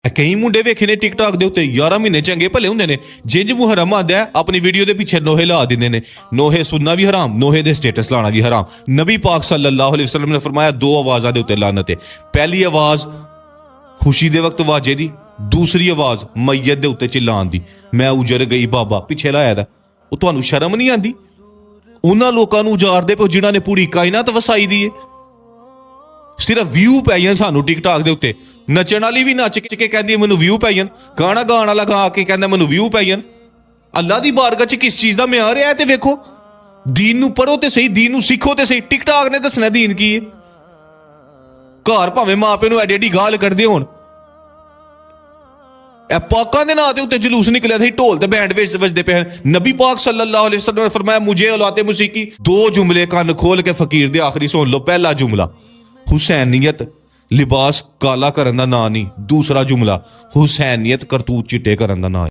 ਕਈ ਮੁੰਡੇ ਵੇਖੇ ਨੇ ਟਿਕਟੌਕ ਦੇ ਉੱਤੇ 11 ਮਹੀਨੇ ਚੰਗੇ ਭਲੇ ਹੁੰਦੇ ਨੇ, ਜਿੰਜ ਮੁਹਰਮ ਆਉਂਦਾ ਆਪਣੀ ਵੀਡੀਓ ਦੇ ਪਿੱਛੇ ਨੋਹੇ ਲਾ ਦਿੰਦੇ ਨੇ। ਨੋਹੇ ਸੁਣਨਾ ਵੀ ਹਰਾਮ, ਨੋਹੇ ਦੇ ਸਟੇਟਸ ਲਾਣਾ ਵੀ ਹਰਾਮ। ਨਬੀ ਪਾਕ ਸੱਲੱਲਾਹੁ ਅਲੈहि ਵਸੱਲਮ ਨੇ ਫਰਮਾਇਆ ਦੋ ਆਵਾਜ਼ਾਂ ਦੇ ਉੱਤੇ ਲਾਨਤ ਹੈ। ਪਹਿਲੀ ਆਵਾਜ਼ ਖੁਸ਼ੀ ਦੇ ਵਕਤ ਵਾਜੇ ਦੀ, ਦੂਸਰੀ ਆਵਾਜ਼ ਮਈਅਤ ਦੇ ਉੱਤੇ ਚਿਲਾਉਣ ਦੀ। ਮੈਂ ਉਜਰ ਗਈ ਬਾਬਾ ਪਿੱਛੇ ਲਾਇਆ ਦਾ। ਉਹ ਤੁਹਾਨੂੰ ਸ਼ਰਮ ਨਹੀਂ ਆਉਂਦੀ? ਉਹਨਾਂ ਲੋਕਾਂ ਨੂੰ ਉਜਾੜਦੇ ਪਏ ਜਿਨ੍ਹਾਂ ਨੇ ਪੂਰੀ ਕਾਇਨਾਤ ਵਸਾਈ ਦੀ ਹੈ। ਸਿਰਫ ਵਿਊ ਪੈ ਜਾਣ ਸਾਨੂੰ ਟਿਕਟੌਕ ਦੇ ਉੱਤੇ। ਨੱਚਣ ਵਾਲੀ ਵੀ ਨੱਚ ਕੇ ਕਹਿੰਦੀ ਮੈਨੂੰ ਵਿਊ ਪੈ ਜਾਣ, ਗਾਣਾ ਗਾਣ ਵਾਲਾ ਗਾ ਕੇ ਕਹਿੰਦਾ ਮੈਨੂੰ ਵਿਊ ਪੈ ਜਾਣ। ਅੱਲਾ ਦੀ ਬਾਰਗਾਹ 'ਚ ਕਿਸ ਚੀਜ਼ ਦਾ ਮਿਆਰ ਹੈ? ਤੇ ਵੇਖੋ, ਦੀਨ ਨੂੰ ਪੜ੍ਹੋ ਤੇ ਸਹੀ, ਦੀਨ ਨੂੰ ਸਿੱਖੋ ਤੇ ਸਹੀ। ਟਿਕਟੌਕ ਨੇ ਦੱਸਣਾ ਦੀਨ ਕੀ ਹੈ। ਘਰ ਭਾਵੇਂ ਮਾਂ ਪਿਓ ਨੂੰ ਐਡੀ ਐਡੀ ਗਾਲ ਕੱਢਦੇ ਹੋਣ, ਇਹ ਪਾਕਾਂ ਦੇ ਨਾਂ ਦੇ ਉੱਤੇ ਜਲੂਸ ਨਿਕਲਿਆ ਸੀ, ਢੋਲ ਤੇ ਬੈਂਡ ਵਿੱਚ ਵੱਜਦੇ ਪਏ। ਨਬੀ ਪਾਕ ਸੱਲੱਲਾਹੁ ਅਲੈहि ਵਸੱਲਮ ਨੇ ਫਰਮਾਇਆ ਮੁਝੇ औलाते मुसीकी। दो जुमले कान खोल के फकीर दे आखिरी सुन लो। पहला जुमला हुसैनियत लिबास काला करन दा ना नहीं। दूसरा जुमला हुसैनियत करतूत चिट्टे करन दा ना है।